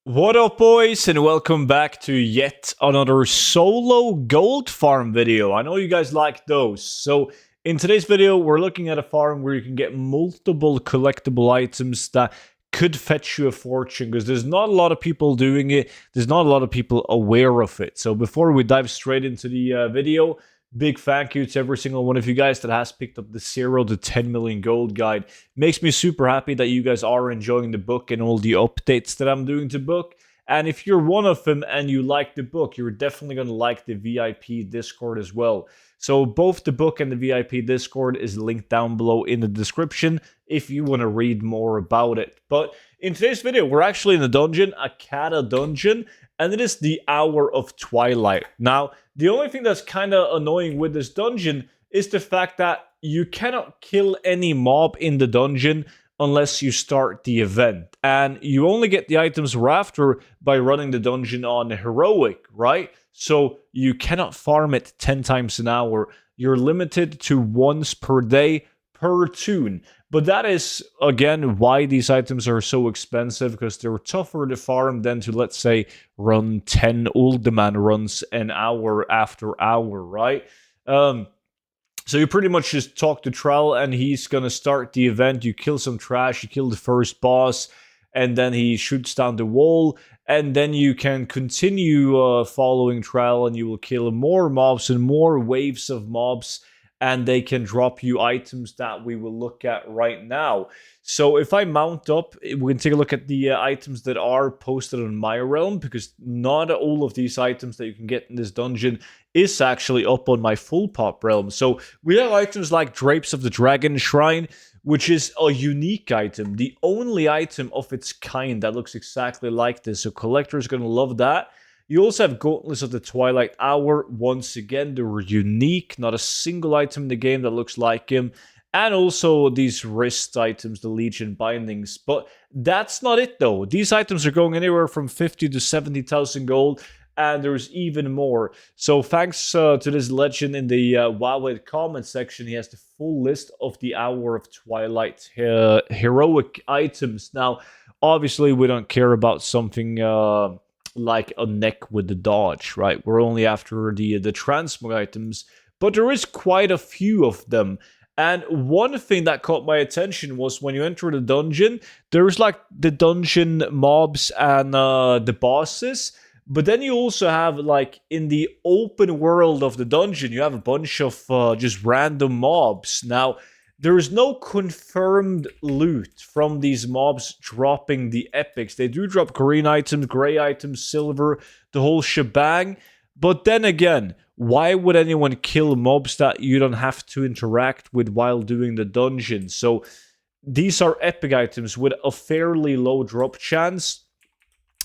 What up, boys, and welcome back to yet another solo gold farm video. I know you guys like those. So in today's video, we're looking at a farm where you can get multiple collectible items that could fetch you a fortune, because there's not a lot of people doing it. There's not a lot of people aware of it. So before we dive straight into the video, big thank you to every single one of you guys that has picked up the 0 to 10 million gold guide. Makes me super happy that you guys are enjoying the book and all the updates that I'm doing to book. And if you're one of them and you like the book, you're definitely going to like the VIP Discord as well. So both the book and the VIP Discord is linked down below in the description if you want to read more about it. But in today's video, we're actually in a dungeon, a Kata dungeon, and it is the Hour of Twilight. Now, the only thing that's kind of annoying with this dungeon is the fact that you cannot kill any mob in the dungeon unless you start the event. And you only get the items after by running the dungeon on heroic, right? So you cannot farm it 10 times an hour. You're limited to once per day per tune. But that is, again, why these items are so expensive, because they're tougher to farm than to, let's say, run 10 old man runs an hour after hour, right? So you pretty much just talk to Trell, and he's gonna start the event. You kill some trash, you kill the first boss, and then he shoots down the wall, and then you can continue following Trell, and you will kill more mobs and more waves of mobs, and they can drop you items that we will look at right now. So if I mount up, we can take a look at the items that are posted on my realm, because not all of these items that you can get in this dungeon is actually up on my full pop realm. So we have items like Drapes of the Dragon Shrine, which is a unique item, the only item of its kind that looks exactly like this. So collectors are going to love that. You also have Gauntlets of the Twilight Hour. Once again, they were unique. Not a single item in the game that looks like him. And also these wrist items, the Legion Bindings. But that's not it, though. These items are going anywhere from 50 to 70,000 gold. And there's even more. So thanks to this legend in the Wowhead comment section, he has the full list of the Hour of Twilight heroic items. Now, obviously, we don't care about something like a neck with the dodge, right? We're only after the transmog items, but there is quite a few of them. And one thing that caught my attention was when you enter the dungeon, there's like the dungeon mobs and the bosses, but then you also have, like, in the open world of the dungeon, you have a bunch of just random mobs. Now, there is no confirmed loot from these mobs dropping the epics. They do drop green items, gray items, silver, the whole shebang. But then again, why would anyone kill mobs that you don't have to interact with while doing the dungeon? So these are epic items with a fairly low drop chance.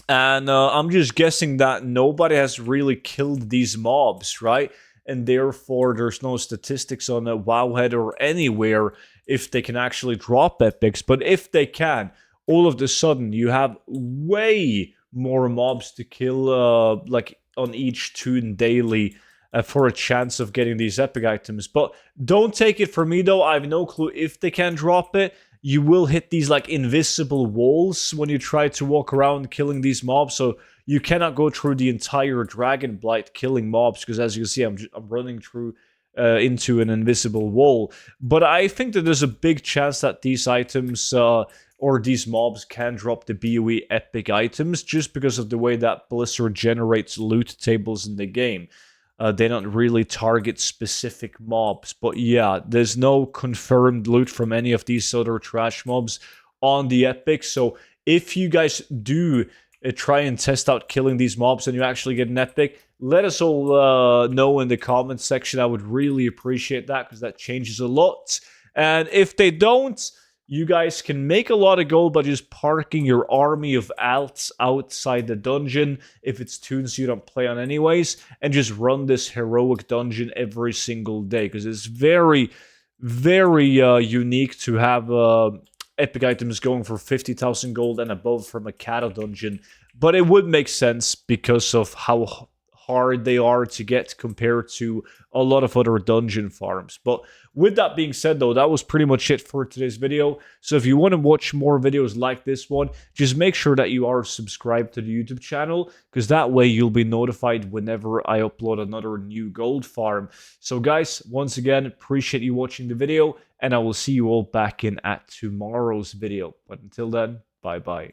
And I'm just guessing that nobody has really killed these mobs, right? And therefore there's no statistics on a Wowhead or anywhere if they can actually drop epics. But if they can, all of a sudden you have way more mobs to kill, like on each tune daily, for a chance of getting these epic items. But don't take it from me, though. I have no clue if they can drop it. You will hit these like invisible walls when you try to walk around killing these mobs, so you cannot go through the entire Dragon Blight killing mobs, because as you can see, I'm running through into an invisible wall. But I think that there's a big chance that these items or these mobs can drop the BOE epic items, just because of the way that Blizzard generates loot tables in the game. They don't really target specific mobs. But yeah, there's no confirmed loot from any of these other trash mobs on the epic. So if you guys do try and test out killing these mobs and you actually get an epic, let us all know in the comments section. I would really appreciate that, because that changes a lot. And if they don't, you guys can make a lot of gold by just parking your army of alts outside the dungeon, if it's tunes you don't play on anyways, and just run this heroic dungeon every single day, because it's very, very unique to have epic items going for 50,000 gold and above from a Kata dungeon. But it would make sense because of how hard they are to get compared to a lot of other dungeon farms. But with that being said, though, that was pretty much it for today's video. So if you want to watch more videos like this one, just make sure that you are subscribed to the YouTube channel, because that way you'll be notified whenever I upload another new gold farm. So guys, once again, appreciate you watching the video, and I will see you all back in at tomorrow's video. But until then, bye bye.